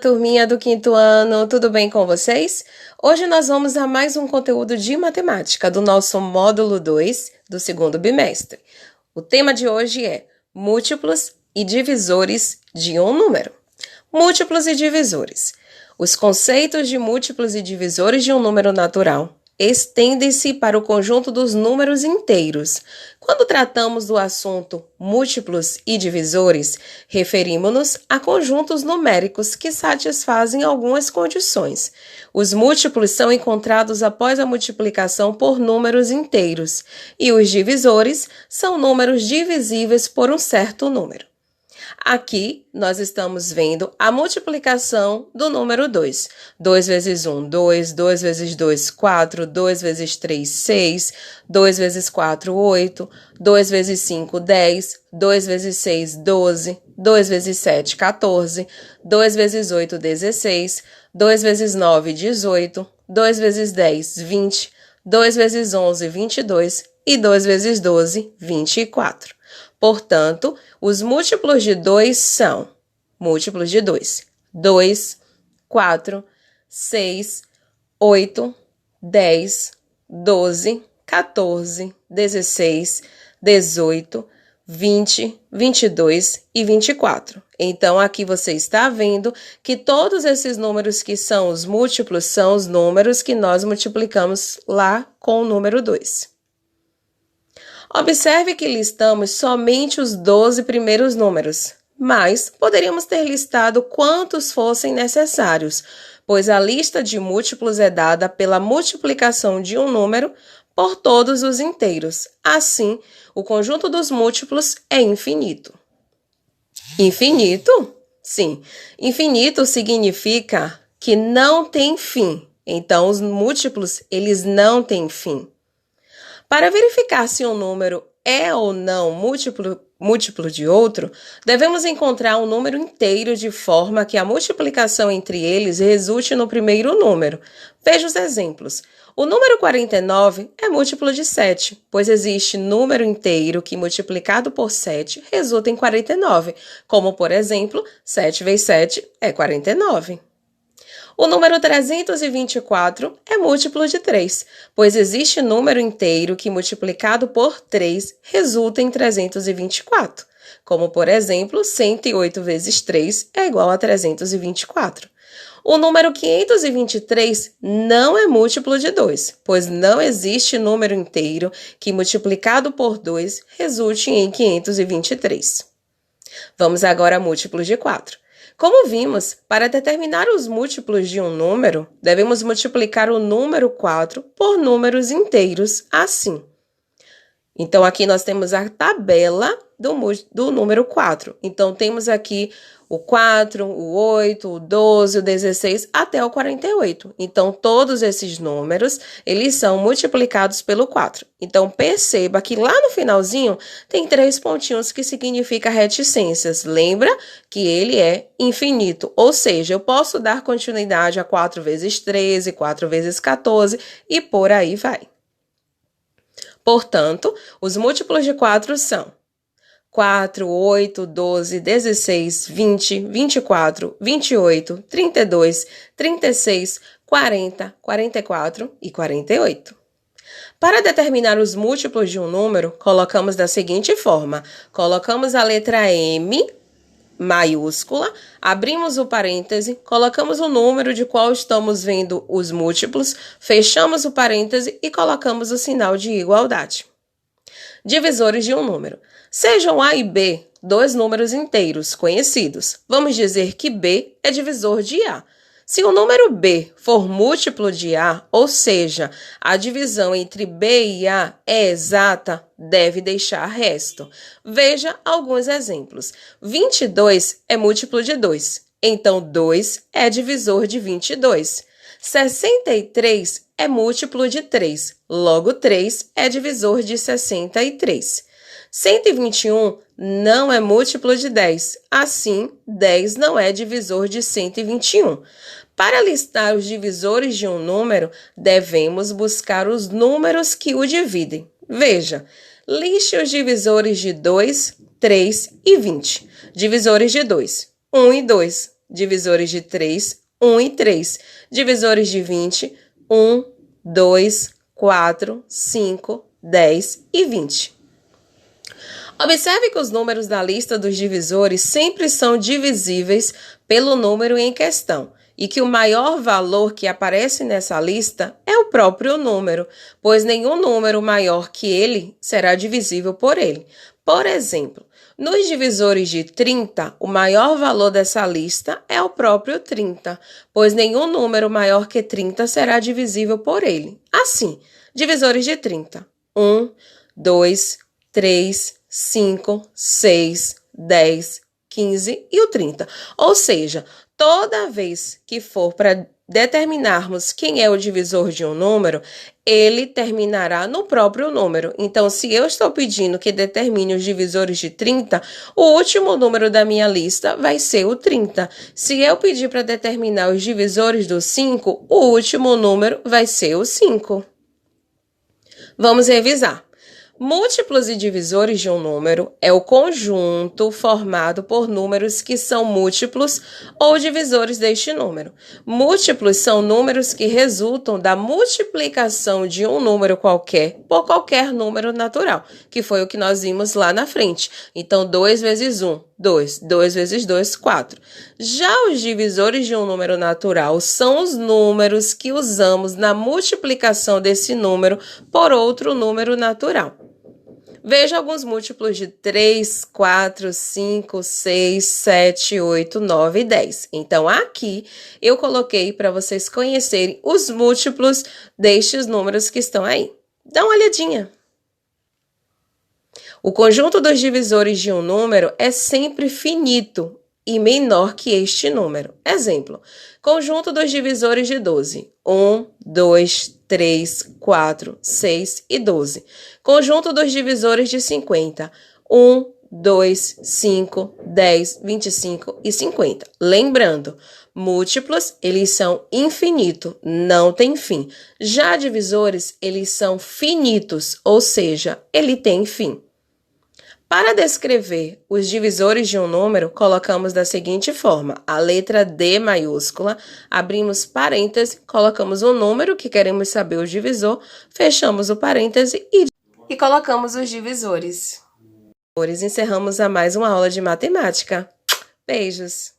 turminha do quinto ano, tudo bem com vocês? Hoje nós vamos a mais um conteúdo de matemática do nosso módulo 2 do segundo bimestre. O tema de hoje é múltiplos e divisores de um número. Múltiplos e divisores. Os conceitos de múltiplos e divisores de um número natural estendem-se para o conjunto dos números inteiros. Quando tratamos do assunto múltiplos e divisores, referimos-nos a conjuntos numéricos que satisfazem algumas condições. Os múltiplos são encontrados após a multiplicação por números inteiros, e os divisores são números divisíveis por um certo número. Aqui, nós estamos vendo a multiplicação do número 2. 2 vezes 1, 2. 2 vezes 2, 4. 2 vezes 3, 6. 2 vezes 4, 8. 2 vezes 5, 10. 2 vezes 6, 12. 2 vezes 7, 14. 2 vezes 8, 16. 2 vezes 9, 18. 2 vezes 10, 20. 2 vezes 11, 22. E 2 vezes 12, 24. Portanto, os múltiplos de 2 são múltiplos de 2, 2, 4, 6, 8, 10, 12, 14, 16, 18, 20, 22 e 24. Então, aqui você está vendo que todos esses números que são os múltiplos são os números que nós multiplicamos lá com o número 2. Observe que listamos somente os 12 primeiros números, mas poderíamos ter listado quantos fossem necessários, pois a lista de múltiplos é dada pela multiplicação de um número por todos os inteiros. Assim, o conjunto dos múltiplos é infinito. Infinito? Sim. Infinito significa que não tem fim. Então, os múltiplos, eles não têm fim. Para verificar se um número é ou não múltiplo de outro, devemos encontrar um número inteiro de forma que a multiplicação entre eles resulte no primeiro número. Veja os exemplos. O número 49 é múltiplo de 7, pois existe número inteiro que multiplicado por 7 resulta em 49, como por exemplo, 7 vezes 7 é 49. O número 324 é múltiplo de 3, pois existe número inteiro que multiplicado por 3 resulta em 324, como por exemplo, 108 vezes 3 é igual a 324. O número 523 não é múltiplo de 2, pois não existe número inteiro que multiplicado por 2 resulte em 523. Vamos agora a múltiplos de 4. Como vimos, para determinar os múltiplos de um número, devemos multiplicar o número 4 por números inteiros, assim. Então, aqui nós temos a tabela do número 4. Então, temos aqui o 4, o 8, o 12, o 16, até o 48. Então, todos esses números, eles são multiplicados pelo 4. Então, perceba que lá no finalzinho tem 3 pontinhos que significa reticências. Lembra que ele é infinito, ou seja, eu posso dar continuidade a 4 vezes 13, 4 vezes 14 e por aí vai. Portanto, os múltiplos de 4 são 4, 8, 12, 16, 20, 24, 28, 32, 36, 40, 44 e 48. Para determinar os múltiplos de um número, colocamos da seguinte forma. Colocamos a letra M maiúscula, abrimos o parêntese, colocamos o número de qual estamos vendo os múltiplos, fechamos o parêntese e colocamos o sinal de igualdade. Divisores de um número. Sejam A e B dois números inteiros conhecidos. Vamos dizer que B é divisor de A. Se o número B for múltiplo de A, ou seja, a divisão entre B e A é exata, deve deixar resto. Veja alguns exemplos. 22 é múltiplo de 2, então 2 é divisor de 22. 63 é múltiplo de 3, logo 3 é divisor de 63. 121 não é múltiplo de 10, assim, 10 não é divisor de 121. Para listar os divisores de um número, devemos buscar os números que o dividem. Veja, liste os divisores de 2, 3 e 20. Divisores de 2, 1 e 2. Divisores de 3, 1 e 3. Divisores de 20, 1, 2, 4, 5, 10 e 20. Observe que os números da lista dos divisores sempre são divisíveis pelo número em questão e que o maior valor que aparece nessa lista é o próprio número, pois nenhum número maior que ele será divisível por ele. Por exemplo, nos divisores de 30, o maior valor dessa lista é o próprio 30, pois nenhum número maior que 30 será divisível por ele. Assim, divisores de 30, 1, 2, 3, 5, 6, 10, 15 e o 30. Ou seja, toda vez que for para determinarmos quem é o divisor de um número, ele terminará no próprio número. Então, se eu estou pedindo que determine os divisores de 30, o último número da minha lista vai ser o 30. Se eu pedir para determinar os divisores do 5, o último número vai ser o 5. Vamos revisar. Múltiplos e divisores de um número é o conjunto formado por números que são múltiplos ou divisores deste número. Múltiplos são números que resultam da multiplicação de um número qualquer por qualquer número natural, que foi o que nós vimos lá na frente. Então, 2 vezes 1, 2. 2 vezes 2, 4. Já os divisores de um número natural são os números que usamos na multiplicação desse número por outro número natural. Veja alguns múltiplos de 3, 4, 5, 6, 7, 8, 9 e 10. Então, aqui eu coloquei para vocês conhecerem os múltiplos destes números que estão aí. Dá uma olhadinha. O conjunto dos divisores de um número é sempre finito e menor que este número. Exemplo, conjunto dos divisores de 12. 1, 2, 3, 4, 6 e 12. Conjunto dos divisores de 50. 1, 2, 5, 10, 25 e 50. Lembrando, múltiplos, eles são infinitos, não tem fim. Já divisores, eles são finitos, ou seja, ele tem fim. Para descrever os divisores de um número, colocamos da seguinte forma: a letra D maiúscula, abrimos parêntese, colocamos o número que queremos saber o divisor, fechamos o parêntese e colocamos os divisores. Encerramos a mais uma aula de matemática. Beijos!